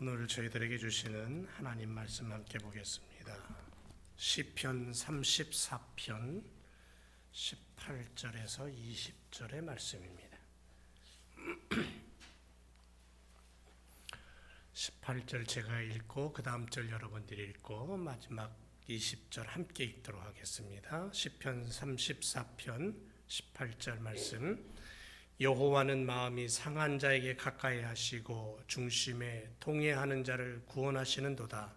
오늘 저희들에게 주시는 하나님 말씀 함께 보겠습니다. 시편 34편 18절에서 20절의 말씀입니다. 18절 제가 읽고 그 다음 절 여러분들이 읽고 마지막 20절 함께 읽도록 하겠습니다. 시편 34편 18절 말씀. 여호와는 마음이 상한 자에게 가까이 하시고 중심에 통회하는 자를 구원하시는도다.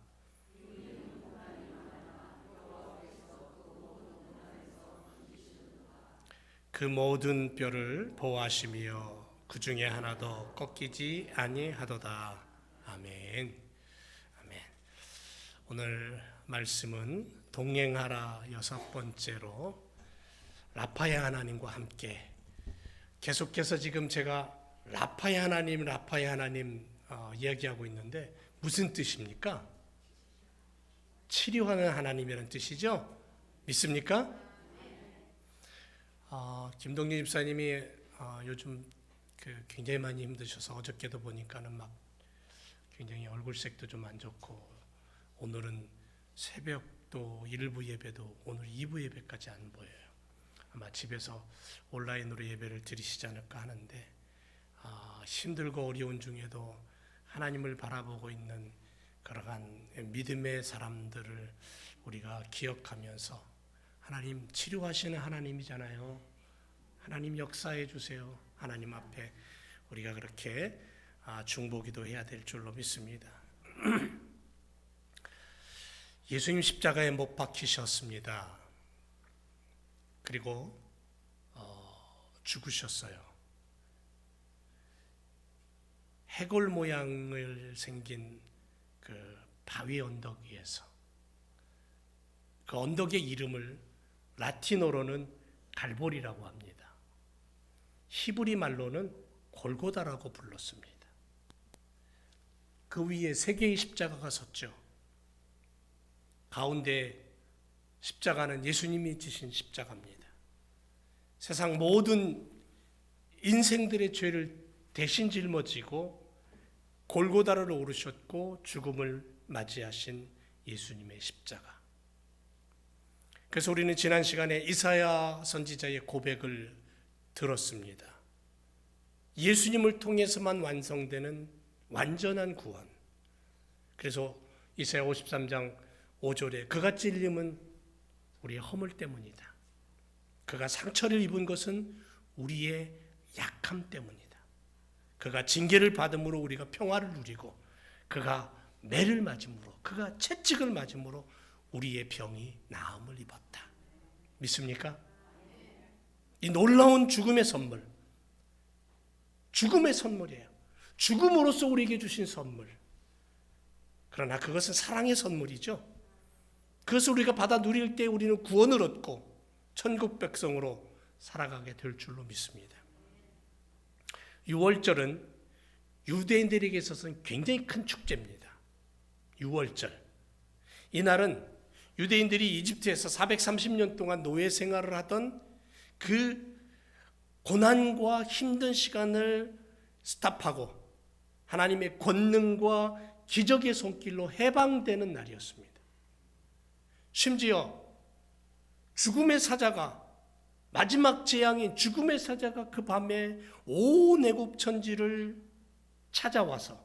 그 모든 뼈를 보호하시며 그 중에 하나도 꺾이지 아니하도다. 아멘. 아멘. 오늘 말씀은 동행하라 여섯 번째로 라파의 하나님과 함께 계속해서 지금 제가 라파의 하나님 이야기하고 있는데 무슨 뜻입니까? 치료하는 하나님이라는 뜻이죠? 믿습니까? 김동진 집사님이 요즘 굉장히 많이 힘드셔서 어저께도 보니까는 막 굉장히 얼굴색도 좀 안 좋고 오늘은 새벽도 일부 예배도 오늘 2부 예배까지 안 보여요. 아마 집에서 온라인으로 예배를 드리시지 않을까 하는데 힘들고 어려운 중에도 하나님을 바라보고 있는 그러한 믿음의 사람들을 우리가 기억하면서 하나님 치료하시는 하나님이잖아요. 하나님 역사해 주세요. 하나님 앞에 우리가 그렇게 중보기도 해야 될 줄로 믿습니다. 예수님 십자가에 못 박히셨습니다. 그리고 죽으셨어요. 해골 모양을 생긴 그 바위 언덕 위에서 그 언덕의 이름을 라틴어로는 갈보리라고 합니다. 히브리 말로는 골고다라고 불렀습니다. 그 위에 세 개의 십자가가 섰죠. 가운데 십자가는 예수님이 지신 십자가입니다. 세상 모든 인생들의 죄를 대신 짊어지고 골고다를 오르셨고 죽음을 맞이하신 예수님의 십자가. 그래서 우리는 지난 시간에 이사야 선지자의 고백을 들었습니다. 예수님을 통해서만 완성되는 완전한 구원. 그래서 이사야 53장 5절에 그가 찔림은 우리의 허물 때문이다. 그가 상처를 입은 것은 우리의 약함 때문이다. 그가 징계를 받음으로 우리가 평화를 누리고 그가 매를 맞음으로 그가 채찍을 맞음으로 우리의 병이 나음을 입었다. 믿습니까? 이 놀라운 죽음의 선물, 죽음의 선물이에요. 죽음으로써 우리에게 주신 선물. 그러나 그것은 사랑의 선물이죠. 그것을 우리가 받아 누릴 때 우리는 구원을 얻고 천국 백성으로 살아가게 될 줄로 믿습니다. 6월절은 유대인들에게 있어서는 굉장히 큰 축제입니다. 6월절. 이날은 유대인들이 이집트에서 430년 동안 노예 생활을 하던 그 고난과 힘든 시간을 스탑하고 하나님의 권능과 기적의 손길로 해방되는 날이었습니다. 심지어 죽음의 사자가 마지막 재앙인 죽음의 사자가 그 밤에 온 애굽 천지를 찾아와서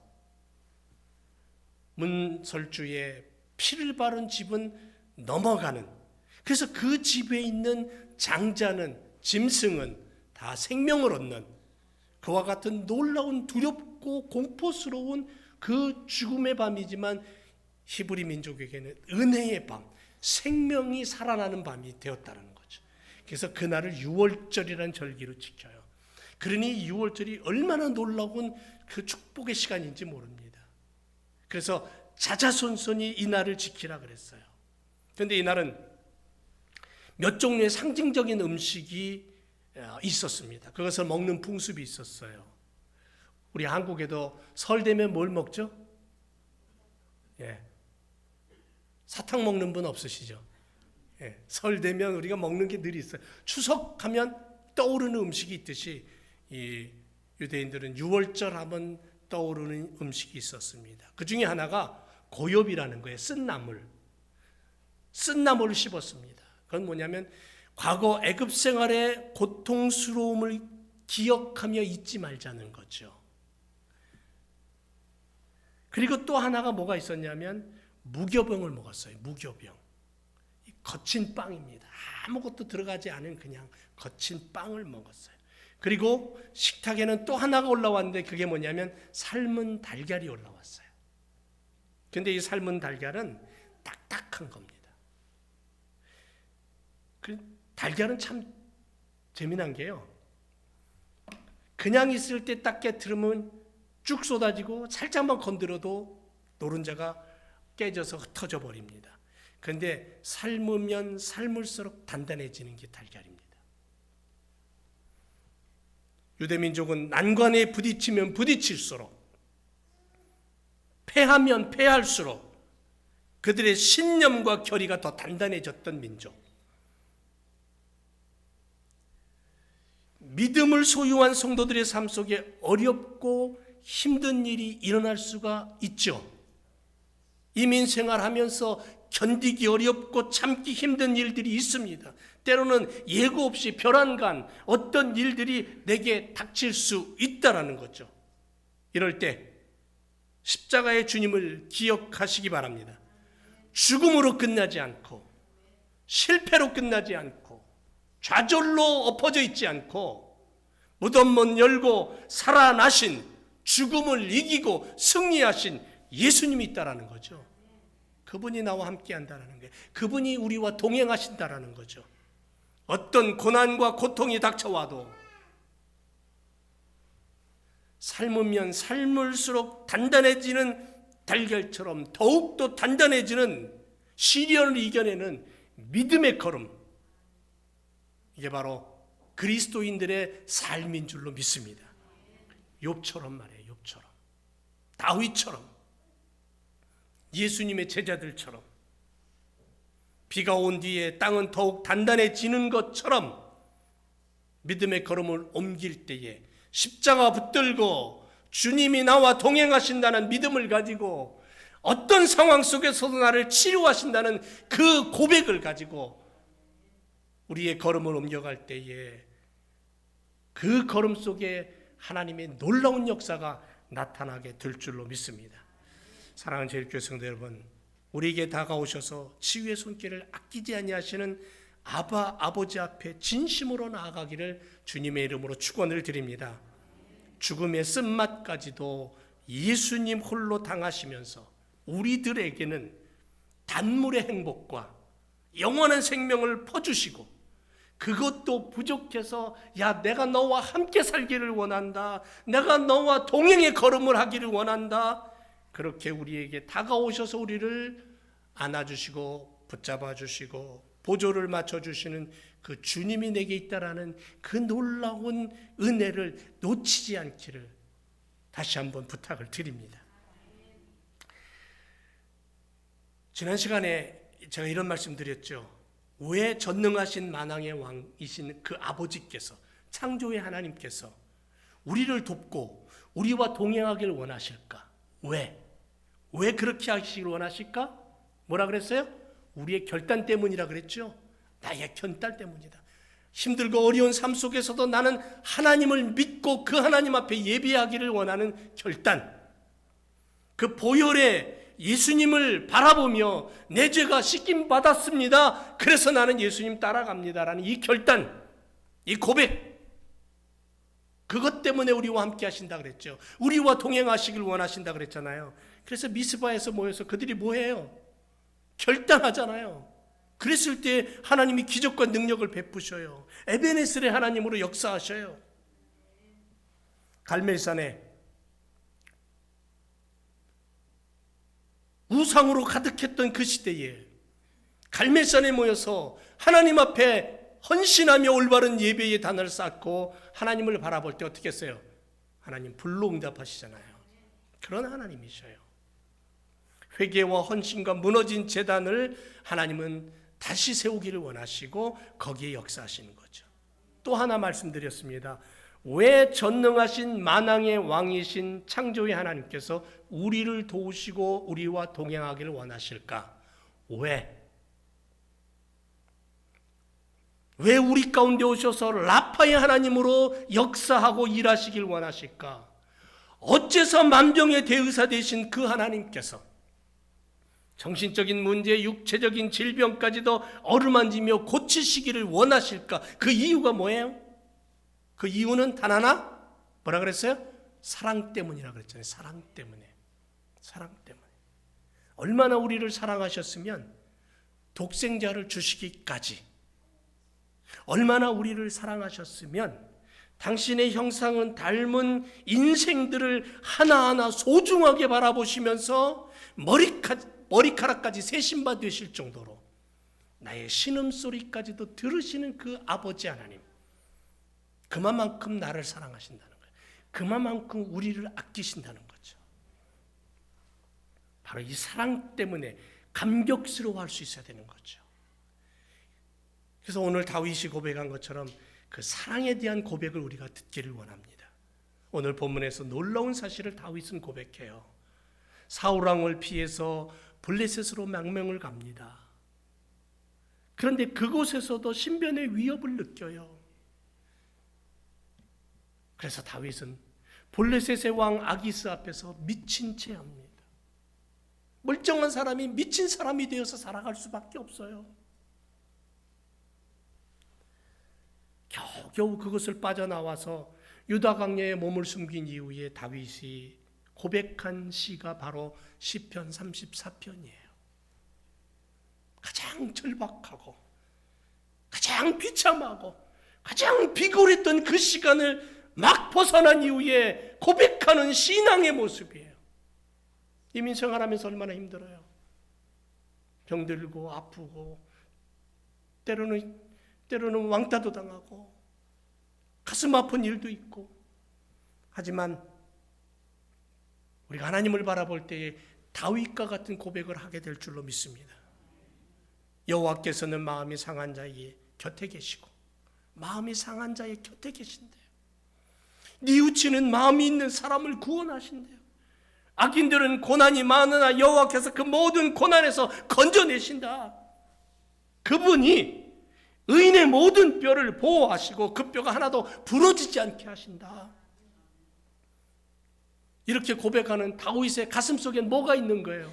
문설주의 피를 바른 집은 넘어가는, 그래서 그 집에 있는 장자는 짐승은 다 생명을 얻는 그와 같은 놀라운 두렵고 공포스러운 그 죽음의 밤이지만 히브리 민족에게는 은혜의 밤, 생명이 살아나는 밤이 되었다는 거죠. 그래서 그날을 6월절이라는 절기로 지켜요. 그러니 6월절이 얼마나 놀라운 그 축복의 시간인지 모릅니다. 그래서 자자손손이 이 날을 지키라 그랬어요. 그런데 이 날은 몇 종류의 상징적인 음식이 있었습니다. 그것을 먹는 풍습이 있었어요. 우리 한국에도 설 되면 뭘 먹죠? 사탕 먹는 분 없으시죠? 설 되면 우리가 먹는 게 늘 있어요. 추석하면 떠오르는 음식이 있듯이 이 유대인들은 6월절 하면 떠오르는 음식이 있었습니다. 그 중에 하나가 고엽이라는 거예요. 쓴나물을 씹었습니다. 그건 뭐냐면 과거 애굽 생활의 고통스러움을 기억하며 잊지 말자는 거죠. 그리고 또 하나가 뭐가 있었냐면 무교병을 먹었어요. 무교병. 거친 빵입니다. 아무것도 들어가지 않은 그냥 거친 빵을 먹었어요. 그리고 식탁에는 또 하나가 올라왔는데 그게 뭐냐면 삶은 달걀이 올라왔어요. 근데 이 삶은 달걀은 딱딱한 겁니다. 그 달걀은 참 재미난 게요. 그냥 있을 때 딱 깨트리면 쭉 쏟아지고 살짝만 건드려도 노른자가 깨져서 흩어져 버립니다. 그런데 삶으면 삶을수록 단단해지는 게 달걀입니다. 유대민족은 난관에 부딪히면 부딪힐수록, 패하면 패할수록 그들의 신념과 결의가 더 단단해졌던 민족. 믿음을 소유한 성도들의 삶 속에 어렵고 힘든 일이 일어날 수가 있죠. 이민생활하면서 견디기 어렵고 참기 힘든 일들이 있습니다. 때로는 예고 없이 별안간 어떤 일들이 내게 닥칠 수 있다라는 거죠. 이럴 때 십자가의 주님을 기억하시기 바랍니다. 죽음으로 끝나지 않고 실패로 끝나지 않고 좌절로 엎어져 있지 않고 무덤 문 열고 살아나신, 죽음을 이기고 승리하신 예수님이 있다라는 거죠. 그분이 나와 함께 한다라는 거예요. 그분이 우리와 동행하신다라는 거죠. 어떤 고난과 고통이 닥쳐와도 삶으면 삶을수록 단단해지는 달걀처럼 더욱더 단단해지는 시련을 이겨내는 믿음의 걸음, 이게 바로 그리스도인들의 삶인 줄로 믿습니다. 욥처럼 말이에요. 욥처럼, 다윗처럼, 예수님의 제자들처럼 비가 온 뒤에 땅은 더욱 단단해지는 것처럼 믿음의 걸음을 옮길 때에 십자가 붙들고 주님이 나와 동행하신다는 믿음을 가지고 어떤 상황 속에서도 나를 치유하신다는 그 고백을 가지고 우리의 걸음을 옮겨갈 때에 그 걸음 속에 하나님의 놀라운 역사가 나타나게 될 줄로 믿습니다. 사랑하는 제일교회 성도 여러분, 우리에게 다가오셔서 치유의 손길을 아끼지 아니하시는 아버지 앞에 진심으로 나아가기를 주님의 이름으로 축원을 드립니다. 죽음의 쓴맛까지도 예수님 홀로 당하시면서 우리들에게는 단물의 행복과 영원한 생명을 퍼주시고, 그것도 부족해서 야, 내가 너와 함께 살기를 원한다, 내가 너와 동행의 걸음을 하기를 원한다, 그렇게 우리에게 다가오셔서 우리를 안아주시고 붙잡아주시고 보조를 맞춰주시는 그 주님이 내게 있다라는 그 놀라운 은혜를 놓치지 않기를 다시 한번 부탁을 드립니다. 지난 시간에 제가 이런 말씀 드렸죠. 왜 전능하신 만왕의 왕이신 그 아버지께서, 창조의 하나님께서 우리를 돕고 우리와 동행하기를 원하실까? 왜 그렇게 하시길 원하실까? 뭐라 그랬어요? 우리의 결단 때문이라 그랬죠. 나의 결단 때문이다. 힘들고 어려운 삶 속에서도 나는 하나님을 믿고 그 하나님 앞에 예배하기를 원하는 결단, 그 보혈에 예수님을 바라보며 내 죄가 씻김 받았습니다, 그래서 나는 예수님 따라갑니다라는 이 결단, 이 고백, 그것 때문에 우리와 함께 하신다 그랬죠. 우리와 동행하시길 원하신다 그랬잖아요. 그래서 미스바에서 모여서 그들이 뭐해요? 결단하잖아요. 그랬을 때 하나님이 기적과 능력을 베푸셔요. 에베네셀의 하나님으로 역사하셔요. 갈멜산에 우상으로 가득했던 그 시대에 갈멜산에 모여서 하나님 앞에 헌신하며 올바른 예배의 단을 쌓고 하나님을 바라볼 때 어떻게 했어요? 하나님 불로 응답하시잖아요. 그런 하나님이셔요. 회개와 헌신과 무너진 제단을 하나님은 다시 세우기를 원하시고 거기에 역사하시는 거죠. 또 하나 말씀드렸습니다. 왜 전능하신 만왕의 왕이신 창조의 하나님께서 우리를 도우시고 우리와 동행하기를 원하실까? 왜? 왜 우리 가운데 오셔서 라파의 하나님으로 역사하고 일하시길 원하실까? 어째서 만병의 대의사 되신 그 하나님께서 정신적인 문제, 육체적인 질병까지도 어루만지며 고치시기를 원하실까? 그 이유가 뭐예요? 그 이유는 단 하나? 뭐라 그랬어요? 사랑 때문이라 그랬잖아요. 사랑 때문에. 사랑 때문에. 얼마나 우리를 사랑하셨으면 독생자를 주시기까지, 얼마나 우리를 사랑하셨으면 당신의 형상은 닮은 인생들을 하나하나 소중하게 바라보시면서 머리카락까지 세신바 되실 정도로 나의 신음소리까지도 들으시는 그 아버지 하나님, 그만큼 나를 사랑하신다는 거예요. 그만큼 우리를 아끼신다는 거죠. 바로 이 사랑 때문에 감격스러워할 수 있어야 되는 거죠. 그래서 오늘 다윗이 고백한 것처럼 그 사랑에 대한 고백을 우리가 듣기를 원합니다. 오늘 본문에서 놀라운 사실을 다윗은 고백해요. 사울왕을 피해서 블레셋으로 망명을 갑니다. 그런데 그곳에서도 신변의 위협을 느껴요. 그래서 다윗은 블레셋의 왕 아기스 앞에서 미친 채 합니다. 멀쩡한 사람이 미친 사람이 되어서 살아갈 수밖에 없어요. 겨우겨우 그것을 빠져나와서 유다 광야에 몸을 숨긴 이후에 다윗이 고백한 시가 바로 시편 34편이에요. 가장 절박하고 가장 비참하고 가장 비굴했던 그 시간을 막 벗어난 이후에 고백하는 신앙의 모습이에요. 이민 생활하면서 얼마나 힘들어요. 병들고 아프고 때로는 왕따도 당하고 가슴 아픈 일도 있고, 하지만 우리가 하나님을 바라볼 때에 다윗과 같은 고백을 하게 될 줄로 믿습니다. 여호와께서는 마음이 상한 자의 곁에 계시고 마음이 상한 자의 곁에 계신대요. 뉘우치는 마음이 있는 사람을 구원하신대요. 악인들은 고난이 많으나 여호와께서 그 모든 고난에서 건져내신다. 그분이 의인의 모든 뼈를 보호하시고 그 뼈가 하나도 부러지지 않게 하신다. 이렇게 고백하는 다윗의 가슴속에 뭐가 있는 거예요?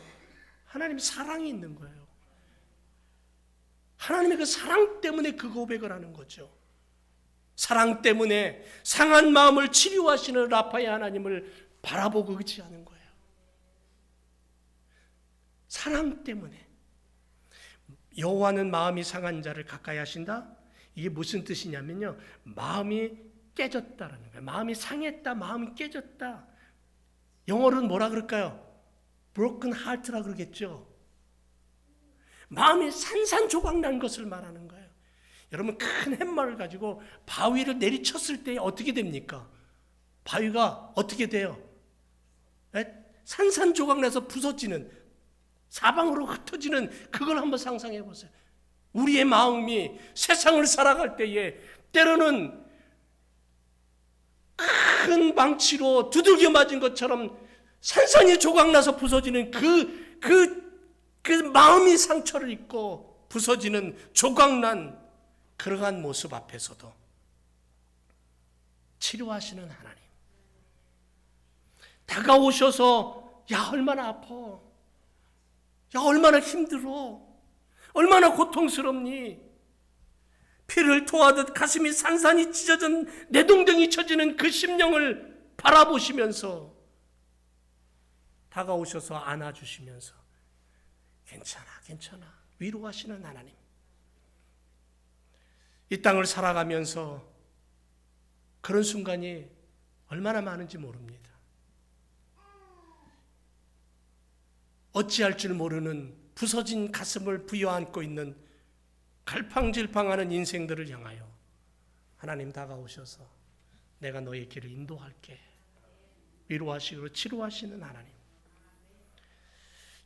하나님의 사랑이 있는 거예요. 하나님의 그 사랑 때문에 그 고백을 하는 거죠. 사랑 때문에 상한 마음을 치료하시는 라파의 하나님을 바라보고 의지하는 거예요. 사랑 때문에. 여호와는 마음이 상한 자를 가까이 하신다? 이게 무슨 뜻이냐면요, 마음이 깨졌다라는 거예요. 마음이 상했다, 마음이 깨졌다. 영어로는 뭐라 그럴까요? broken heart라 그러겠죠. 마음이 산산조각 난 것을 말하는 거예요. 여러분, 큰 햇말을 가지고 바위를 내리쳤을 때 어떻게 됩니까? 바위가 어떻게 돼요? 산산조각 나서 부서지는, 사방으로 흩어지는, 그걸 한번 상상해 보세요. 우리의 마음이 세상을 살아갈 때에 때로는 큰 망치로 두들겨 맞은 것처럼 산산이 조각나서 부서지는 그 마음이 상처를 입고 부서지는 조각난 그러한 모습 앞에서도 치료하시는 하나님, 다가오셔서 야 얼마나 아파, 야 얼마나 힘들어, 얼마나 고통스럽니, 피를 토하듯 가슴이 산산이 찢어진 내동댕이 쳐지는 그 심령을 바라보시면서 다가오셔서 안아주시면서 괜찮아 위로하시는 하나님. 이 땅을 살아가면서 그런 순간이 얼마나 많은지 모릅니다. 어찌할 줄 모르는 부서진 가슴을 부여안고 있는 갈팡질팡하는 인생들을 향하여 하나님 다가오셔서 내가 너의 길을 인도할게, 위로하시고 치료하시는 하나님.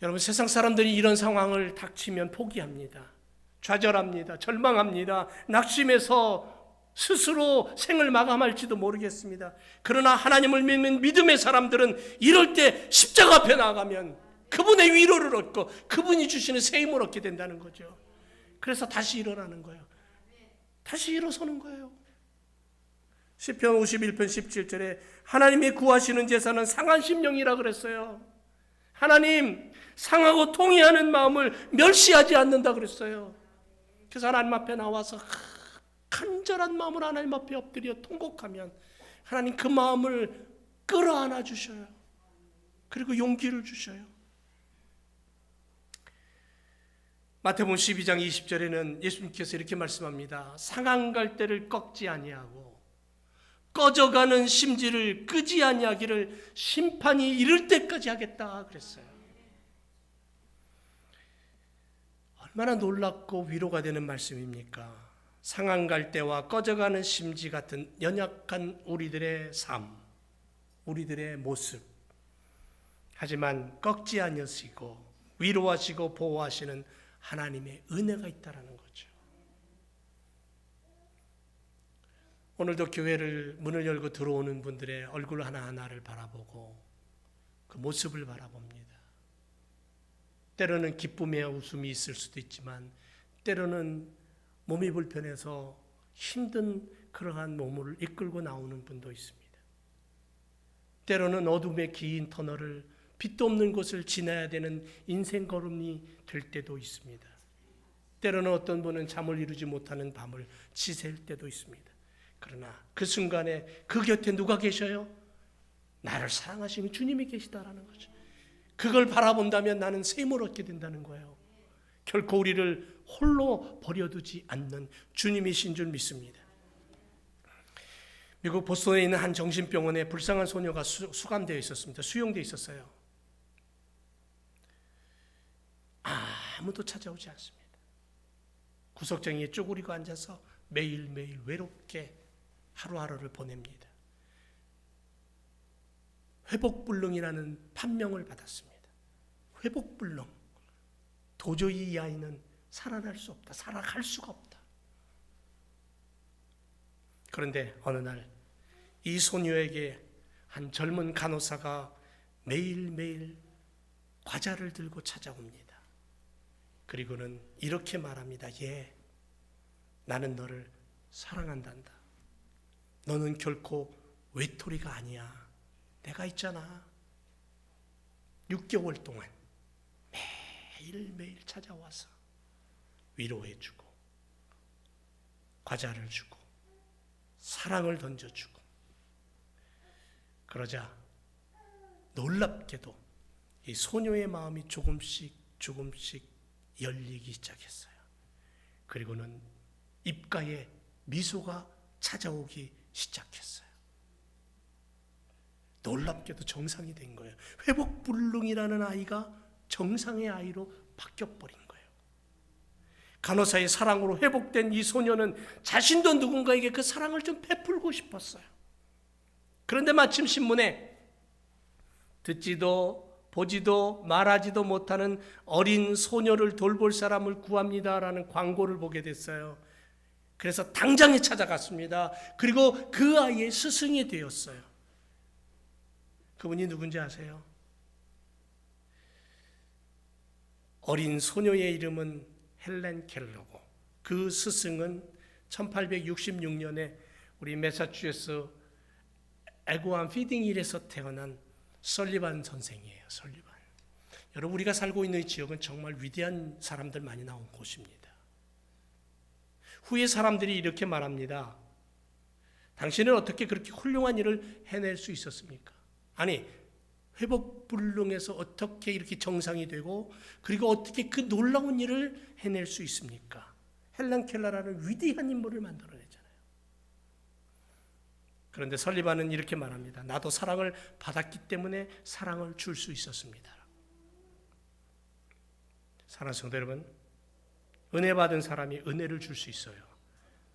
여러분, 세상 사람들이 이런 상황을 닥치면 포기합니다. 좌절합니다. 절망합니다. 낙심해서 스스로 생을 마감할지도 모르겠습니다. 그러나 하나님을 믿는 믿음의 사람들은 이럴 때 십자가 앞에 나가면 그분의 위로를 얻고 그분이 주시는 새 힘을 얻게 된다는 거죠. 그래서 다시 일어나는 거예요. 다시 일어서는 거예요. 시편 51편 17절에 하나님이 구하시는 제사는 상한 심령이라 그랬어요. 하나님, 상하고 통회하는 마음을 멸시하지 않는다 그랬어요. 그래서 하나님 앞에 나와서 간절한 마음으로 하나님 앞에 엎드려 통곡하면 하나님 그 마음을 끌어안아 주셔요. 그리고 용기를 주셔요. 마태복음 12장 20절에는 예수님께서 이렇게 말씀합니다. 상한 갈대를 꺾지 아니하고 꺼져가는 심지를 끄지 아니하기를 심판이 이를 때까지 하겠다 그랬어요. 얼마나 놀랍고 위로가 되는 말씀입니까? 상한 갈대와 꺼져가는 심지 같은 연약한 우리들의 삶, 우리들의 모습. 하지만 꺾지 아니하시고 위로하시고 보호하시는 하나님의 은혜가 있다라는 거죠. 오늘도 교회를 문을 열고 들어오는 분들의 얼굴 하나하나를 바라보고 그 모습을 바라봅니다. 때로는 기쁨이야 웃음이 있을 수도 있지만 때로는 몸이 불편해서 힘든 그러한 몸을 이끌고 나오는 분도 있습니다. 때로는 어둠의 긴 터널을 빛도 없는 곳을 지나야 되는 인생 걸음이 될 때도 있습니다. 때로는 어떤 분은 잠을 이루지 못하는 밤을 지새울 때도 있습니다. 그러나 그 순간에 그 곁에 누가 계셔요? 나를 사랑하시는 주님이 계시다라는 거죠. 그걸 바라본다면 나는 새 힘을 얻게 된다는 거예요. 결코 우리를 홀로 버려두지 않는 주님이신 줄 믿습니다. 미국 보스턴에 있는 한 정신병원에 불쌍한 소녀가 수감되어 있었습니다. 수용되어 있었어요. 아무도 찾아오지 않습니다. 구석쟁이에 쪼그리고 앉아서 매일매일 외롭게 하루하루를 보냅니다. 회복불능이라는 판명을 받았습니다. 회복불능. 도저히 이 아이는 살아날 수 없다. 살아갈 수가 없다. 그런데 어느 날 이 소녀에게 한 젊은 간호사가 매일매일 과자를 들고 찾아옵니다. 그리고는 이렇게 말합니다. 얘, 나는 너를 사랑한단다. 너는 결코 외톨이가 아니야. 내가 있잖아. 6개월 동안 매일매일 찾아와서 위로해주고 과자를 주고 사랑을 던져주고 그러자 놀랍게도 이 소녀의 마음이 조금씩 열리기 시작했어요. 그리고는 입가에 미소가 찾아오기 시작했어요. 놀랍게도 정상이 된 거예요. 회복불능이라는 아이가 정상의 아이로 바뀌어버린 거예요. 간호사의 사랑으로 회복된 이 소녀는 자신도 누군가에게 그 사랑을 좀 베풀고 싶었어요. 그런데 마침 신문에 듣지도 보지도 말하지도 못하는 어린 소녀를 돌볼 사람을 구합니다라는 광고를 보게 됐어요. 그래서 당장에 찾아갔습니다. 그리고 그 아이의 스승이 되었어요. 그분이 누군지 아세요? 어린 소녀의 이름은 헬렌 켈러고 그 스승은 1866년에 우리 매사추세츠 에고암 피딩힐에서 태어난 설리반 선생이에요. 설리반. 여러분, 우리가 살고 있는 이 지역은 정말 위대한 사람들 많이 나온 곳입니다. 후에 사람들이 이렇게 말합니다. 당신은 어떻게 그렇게 훌륭한 일을 해낼 수 있었습니까? 아니, 회복불능에서 어떻게 이렇게 정상이 되고 그리고 어떻게 그 놀라운 일을 해낼 수 있습니까? 헬렌 켈러라는 위대한 인물을 만들어냈잖아요. 그런데 설리반은 이렇게 말합니다. 나도 사랑을 받았기 때문에 사랑을 줄 수 있었습니다. 사랑하는 성도 여러분, 은혜 받은 사람이 은혜를 줄 수 있어요.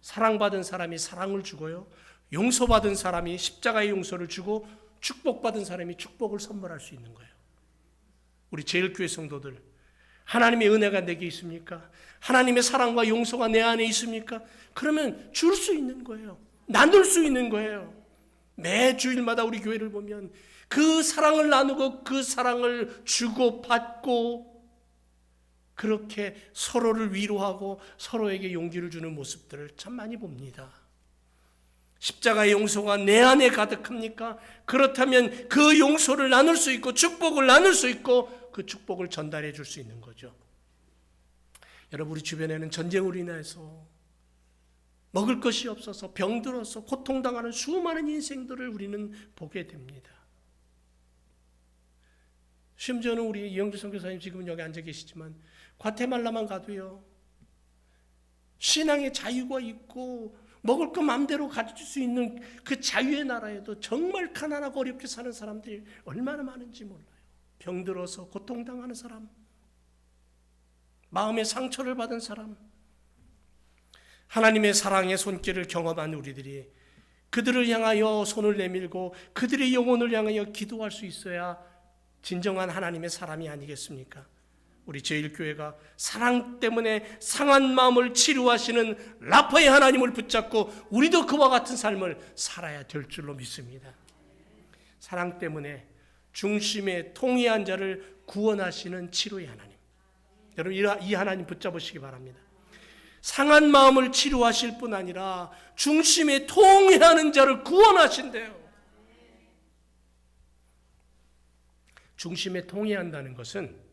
사랑받은 사람이 사랑을 주고요. 용서받은 사람이 십자가의 용서를 주고 축복받은 사람이 축복을 선물할 수 있는 거예요. 우리 제일교회 성도들, 하나님의 은혜가 내게 있습니까? 하나님의 사랑과 용서가 내 안에 있습니까? 그러면 줄 수 있는 거예요. 나눌 수 있는 거예요. 매 주일마다 우리 교회를 보면 그 사랑을 나누고 그 사랑을 주고 받고 그렇게 서로를 위로하고 서로에게 용기를 주는 모습들을 참 많이 봅니다. 십자가의 용서가 내 안에 가득합니까? 그렇다면 그 용서를 나눌 수 있고 축복을 나눌 수 있고 그 축복을 전달해 줄 수 있는 거죠. 여러분, 우리 주변에는 전쟁으로 인해서 먹을 것이 없어서 병들어서 고통당하는 수많은 인생들을 우리는 보게 됩니다. 심지어는 우리 이영주 선교사님 지금은 여기 앉아 계시지만 과테말라만 가도요, 신앙의 자유가 있고 먹을 거 마음대로 가질 수 있는 그 자유의 나라에도 정말 가난하고 어렵게 사는 사람들이 얼마나 많은지 몰라요. 병들어서 고통당하는 사람, 마음의 상처를 받은 사람, 하나님의 사랑의 손길을 경험한 우리들이 그들을 향하여 손을 내밀고 그들의 영혼을 향하여 기도할 수 있어야 진정한 하나님의 사람이 아니겠습니까? 우리 제1교회가 사랑 때문에 상한 마음을 치료하시는 라파의 하나님을 붙잡고 우리도 그와 같은 삶을 살아야 될 줄로 믿습니다. 사랑 때문에 중심에 통회한 자를 구원하시는 치료의 하나님, 여러분 이 하나님 붙잡으시기 바랍니다. 상한 마음을 치료하실 뿐 아니라 중심에 통회하는 자를 구원하신대요. 중심에 통회한다는 것은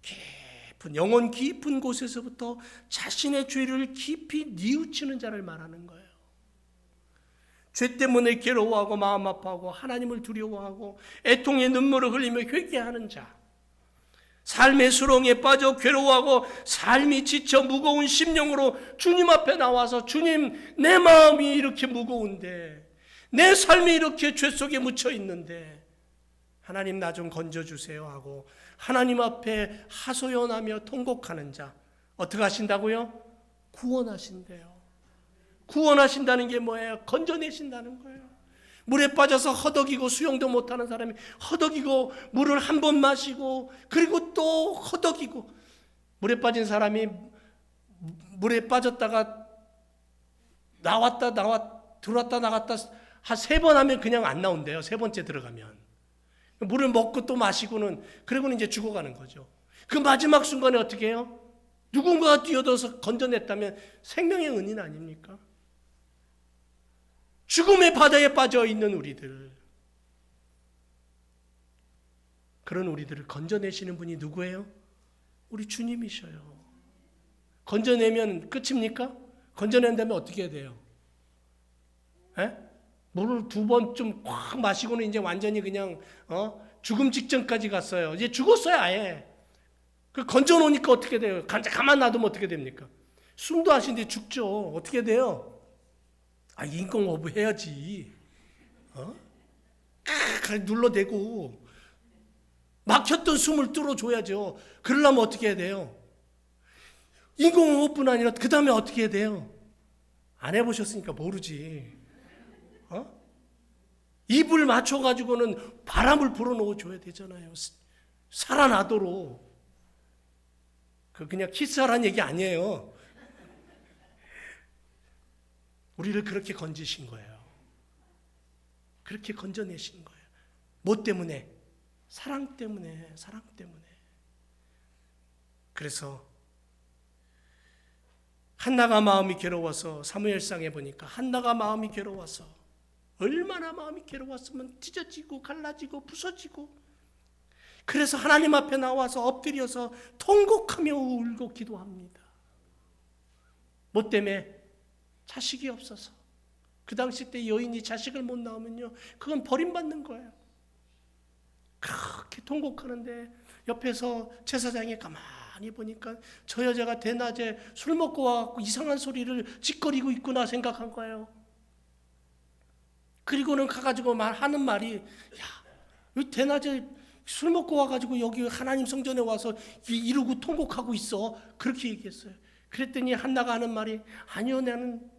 깊은 영혼 깊은 곳에서부터 자신의 죄를 깊이 뉘우치는 자를 말하는 거예요. 죄 때문에 괴로워하고 마음 아파하고 하나님을 두려워하고 애통의 눈물을 흘리며 회개하는 자, 삶의 수렁에 빠져 괴로워하고 삶이 지쳐 무거운 심령으로 주님 앞에 나와서 주님, 내 마음이 이렇게 무거운데, 내 삶이 이렇게 죄 속에 묻혀 있는데 하나님 나 좀 건져주세요 하고 하나님 앞에 하소연하며 통곡하는 자, 어떻게 하신다고요? 구원하신대요. 구원하신다는 게 뭐예요? 건져내신다는 거예요. 물에 빠져서 허덕이고 수영도 못하는 사람이 허덕이고 물을 한 번 마시고 그리고 또 허덕이고, 물에 빠진 사람이 물에 빠졌다가 들어왔다 나갔다 한 3번 하면 그냥 안 나온대요. 3번째 들어가면 물을 먹고 또 마시고는, 그리고는 이제 죽어가는 거죠. 그 마지막 순간에 어떻게 해요? 누군가가 뛰어들어서 건져냈다면 생명의 은인 아닙니까? 죽음의 바다에 빠져 있는 우리들, 그런 우리들을 건져내시는 분이 누구예요? 우리 주님이셔요. 건져내면 끝입니까? 건져낸 다음에 어떻게 해야 돼요? 물을 2번쯤 확 마시고는 이제 완전히 그냥 죽음 직전까지 갔어요. 이제 죽었어요, 아예. 그 건져 놓으니까 어떻게 돼요? 가만 놔두면 어떻게 됩니까? 숨도 안 쉬는데 죽죠. 어떻게 돼요? 인공호흡 해야지. 눌러대고 막혔던 숨을 뚫어줘야죠. 그러려면 어떻게 해야 돼요? 인공호흡뿐 아니라 그 다음에 어떻게 해야 돼요? 안 해보셨으니까 모르지. 입을 맞춰가지고는 바람을 불어넣어줘야 되잖아요. 살아나도록. 그냥 키스하라는 얘기 아니에요. 우리를 그렇게 건지신 거예요. 그렇게 건져내신 거예요. 뭐 때문에? 사랑 때문에, 사랑 때문에. 그래서 한나가 마음이 괴로워서, 사무엘상에 보니까 한나가 마음이 괴로워서 얼마나 마음이 괴로웠으면 찢어지고 갈라지고 부서지고, 그래서 하나님 앞에 나와서 엎드려서 통곡하며 울고 기도합니다. 뭐 때문에? 자식이 없어서. 그 당시 때 여인이 자식을 못 낳으면요, 그건 버림받는 거예요. 그렇게 통곡하는데 옆에서 제사장이 가만히 보니까 저 여자가 대낮에 술 먹고 와갖고 이상한 소리를 짓거리고 있구나 생각한 거예요. 그리고는 가가지고 하는 말이, 야, 대낮에 술 먹고 와가지고 여기 하나님 성전에 와서 이러고 통곡하고 있어. 그렇게 얘기했어요. 그랬더니 한나가 하는 말이, 아니요, 나는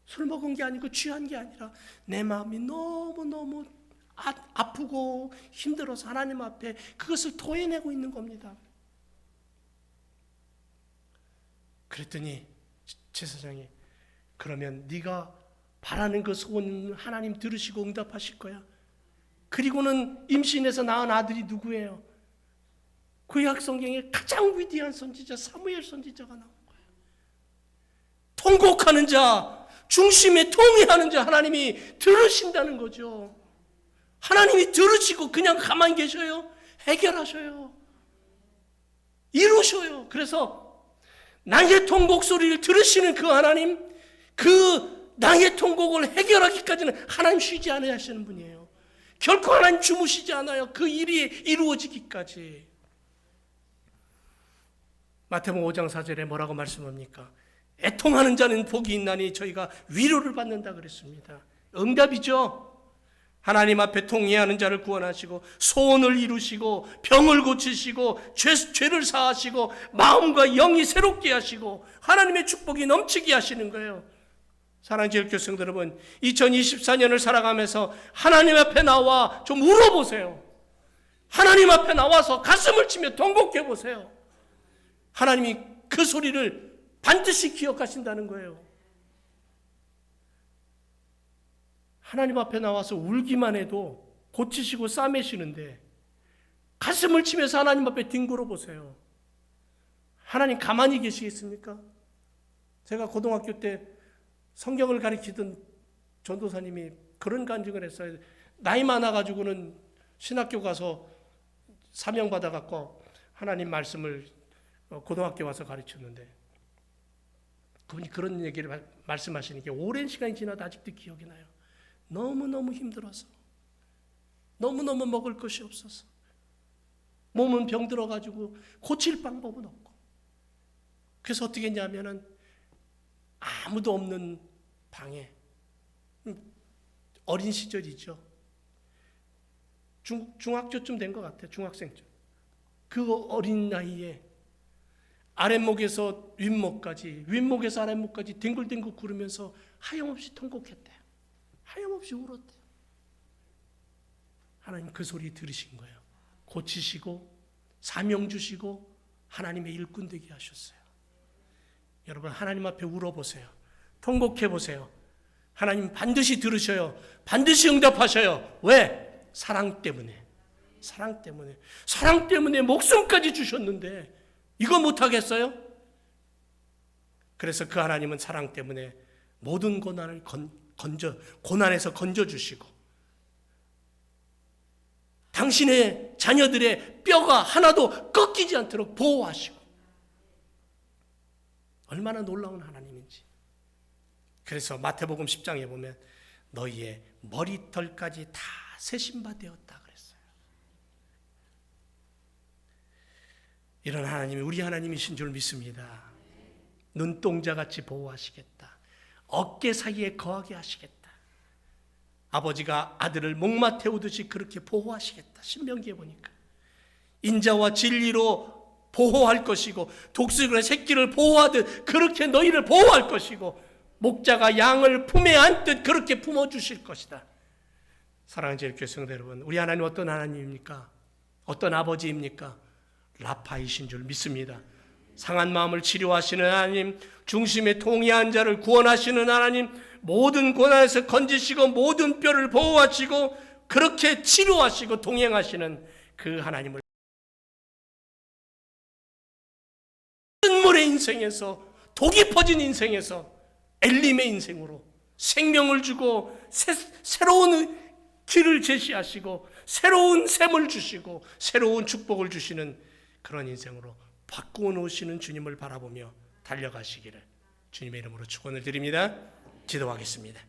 술 먹은 게 아니고 취한 게 아니라 내 마음이 너무너무 아프고 힘들어서 하나님 앞에 그것을 토해내고 있는 겁니다. 그랬더니 제사장이 그러면 네가 바라는 그 소원 하나님 들으시고 응답하실 거야. 그리고는 임신해서 낳은 아들이 누구예요? 구약 성경에 가장 위대한 선지자 사무엘 선지자가 나온 거예요. 통곡하는 자, 중심에 통회하는 자 하나님이 들으신다는 거죠. 하나님이 들으시고 그냥 가만히 계셔요? 해결하셔요. 이루셔요. 그래서 나의 통곡 소리를 들으시는 그 하나님, 그 나의 통곡을 해결하기까지는 하나님 쉬지 않아야 하시는 분이에요. 결코 하나님 주무시지 않아요. 그 일이 이루어지기까지. 마태복음 5장 4절에 뭐라고 말씀합니까? 애통하는 자는 복이 있나니 저희가 위로를 받는다 그랬습니다. 응답이죠. 하나님 앞에 통회하는 자를 구원하시고 소원을 이루시고 병을 고치시고 죄를 사하시고 마음과 영이 새롭게 하시고 하나님의 축복이 넘치게 하시는 거예요. 사랑하는 제일교회 여러분, 2024년을 살아가면서 하나님 앞에 나와 좀 울어보세요. 하나님 앞에 나와서 가슴을 치며 통곡해 보세요. 하나님이 그 소리를 반드시 기억하신다는 거예요. 하나님 앞에 나와서 울기만 해도 고치시고 싸매시는데 가슴을 치면서 하나님 앞에 뒹굴어 보세요. 하나님 가만히 계시겠습니까? 제가 고등학교 때 성경을 가르치던 전도사님이 그런 간증을 했어요. 나이 많아가지고는 신학교 가서 사명 받아갖고 하나님 말씀을 고등학교 와서 가르쳤는데 그분이 그런 얘기를 말씀하시는 게 오랜 시간이 지나도 아직도 기억이 나요. 너무너무 힘들어서, 너무너무 먹을 것이 없어서, 몸은 병들어가지고 고칠 방법은 없고, 그래서 어떻게 했냐면은 아무도 없는 방에, 어린 시절이죠. 중학교쯤 된 것 같아요. 중학생쯤. 그 어린 나이에 아랫목에서 윗목까지, 윗목에서 아랫목까지 뒹굴뒹굴 구르면서 하염없이 통곡했대요. 하염없이 울었대요. 하나님 그 소리 들으신 거예요. 고치시고 사명 주시고 하나님의 일꾼 되게 하셨어요. 여러분 하나님 앞에 울어보세요. 통곡해 보세요. 하나님 반드시 들으셔요. 반드시 응답하셔요. 왜? 사랑 때문에. 사랑 때문에. 사랑 때문에 목숨까지 주셨는데 이거 못하겠어요? 그래서 그 하나님은 사랑 때문에 모든 고난을 고난에서 건져주시고 당신의 자녀들의 뼈가 하나도 꺾이지 않도록 보호하시고 얼마나 놀라운 하나님인지. 그래서 마태복음 10장에 보면 너희의 머리털까지 다 세심바 되었다 그랬어요. 이런 하나님이 우리 하나님이신 줄 믿습니다. 눈동자같이 보호하시겠다. 어깨 사이에 거하게 하시겠다. 아버지가 아들을 목마 태우듯이 그렇게 보호하시겠다. 신명기에 보니까 인자와 진리로 보호할 것이고 독수리가 새끼를 보호하듯 그렇게 너희를 보호할 것이고 목자가 양을 품에 안듯 그렇게 품어주실 것이다. 사랑하는 제일교회 성도 여러분, 우리 하나님 어떤 하나님입니까? 어떤 아버지입니까? 라파이신 줄 믿습니다. 상한 마음을 치료하시는 하나님, 중심에 통회한 자를 구원하시는 하나님, 모든 고난에서 건지시고 모든 뼈를 보호하시고 그렇게 치료하시고 동행하시는 그 하나님을 끝물의 인생에서 독이 퍼진 인생에서 엘림의 인생으로 생명을 주고 새로운 길을 제시하시고 새로운 샘을 주시고 새로운 축복을 주시는 그런 인생으로 바꾸어 놓으시는 주님을 바라보며 달려가시기를 주님의 이름으로 축원을 드립니다. 기도하겠습니다.